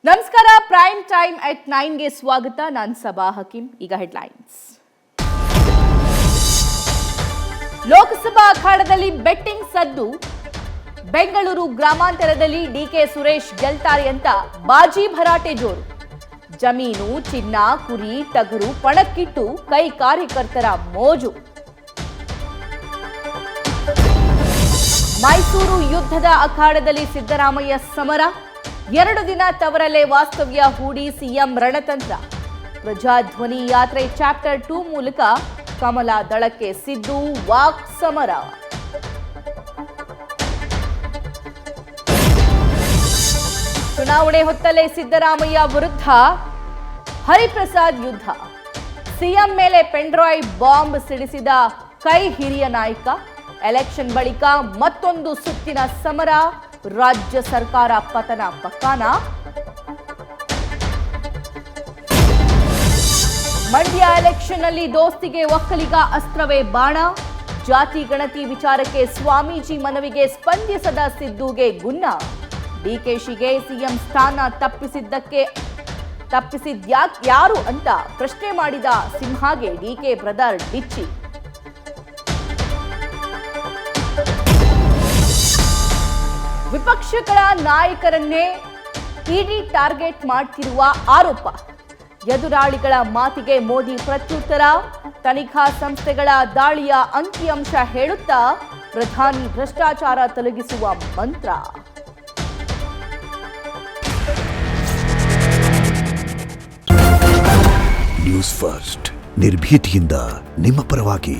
ನಮಸ್ಕಾರ. Prime time at 9ಗೆ ಸ್ವಾಗತ. ನಾನು ಸಬಾ ಹಕೀಂ. ಈಗ ಹೆಡ್ಲೈನ್ಸ್. ಲೋಕಸಭಾ ಅಖಾಡದಲ್ಲಿ ಬೆಟ್ಟಿಂಗ್ ಸದ್ದು. ಬೆಂಗಳೂರು ಗ್ರಾಮಾಂತರದಲ್ಲಿ ಡಿಕೆ ಸುರೇಶ್ ಗೆಲ್ತಾರೆ ಅಂತ ಬಾಜಿ ಭರಾಟೆ ಜೋರು. ಜಮೀನು, ಚಿನ್ನ, ಕುರಿ, ಟಗರು ಪಣಕ್ಕಿಟ್ಟು ಕೈ ಕಾರ್ಯಕರ್ತರ ಮೋಜು. ಮೈಸೂರು ಯುದ್ಧದ ಅಖಾಡದಲ್ಲಿ ಸಿದ್ದರಾಮಯ್ಯ ಸಮರ. 2 ದಿನ ತವರಲ್ಲೇ ವಾಸ್ತವ್ಯ ಹೂಡಿ ಸಿಎಂ ರಣತಂತ್ರ. ಪ್ರಜಾಧ್ವನಿ ಯಾತ್ರೆ ಚಾಪ್ಟರ್ 2 ಮೂಲಕ ಕಮಲ ದಳಕ್ಕೆ ಸಿದ್ದು ವಾಕ್ ಸಮರ. ಚುನಾವಣೆ ಹೊತ್ತಲ್ಲೇ ಸಿದ್ದರಾಮಯ್ಯ ವಿರುದ್ಧ ಹರಿಪ್ರಸಾದ್ ಯುದ್ಧ. ಸಿಎಂ ಮೇಲೆ ಪೆನ್ಡ್ರೈವ್ ಬಾಂಬ್ ಸಿಡಿಸಿದ ಕೈ ಹಿರಿಯ ನಾಯಕ. ಎಲೆಕ್ಷನ್ ಬಳಿಕ ಮತ್ತೊಂದು ಸುತ್ತಿನ ಸಮರ. ರಾಜ್ಯ ಸರ್ಕಾರ ಪತನ ಪಕ್ಕಾನ. ಮಂಡ್ಯ ಎಲೆಕ್ಷನ್ ನಲ್ಲಿ ದೋಸ್ತಿಗೆ ಒಕ್ಕಲಿಗ ಅಸ್ತ್ರವೇ ಬಾಣ. ಜಾತಿ ಗಣತಿ ವಿಚಾರಕ್ಕೆ ಸ್ವಾಮೀಜಿ ಮನವಿಗೆ ಸ್ಪಂದಿಸದ ಸಿದ್ದುಗೆ ಗುನ್ನ. ಡಿಕೆಶಿಗೆ ಸಿಎಂ ಸ್ಥಾನ ತಪ್ಪಿಸಿದ್ಯಾರು ಅಂತ ಪ್ರಶ್ನೆ ಮಾಡಿದ ಸಿಂಹಾಗೆ ಡಿಕೆ ಬ್ರದರ್ ಡಿಚ್ಚಿ. ವಿಪಕ್ಷಗಳ ನಾಯಕರನ್ನೇ ಇಡಿ ಟಾರ್ಗೆಟ್ ಮಾಡ್ತಿರುವ ಆರೋಪ. ಎದುರಾಳಿಗಳ ಮಾತಿಗೆ ಮೋದಿ ಪ್ರತ್ಯುತ್ತರ. ತನಿಖಾ ಸಂಸ್ಥೆಗಳ ದಾಳಿಯ ಅಂಕಿಅಂಶ ಹೇಳುತ್ತಾ ಪ್ರಧಾನಿ ಭ್ರಷ್ಟಾಚಾರ ತೊಲಗಿಸುವ ಮಂತ್ರ. ನ್ಯೂಸ್ ಫಸ್ಟ್, ನಿರ್ಭೀತಿಯಿಂದ ನಿಮ್ಮ ಪರವಾಗಿ.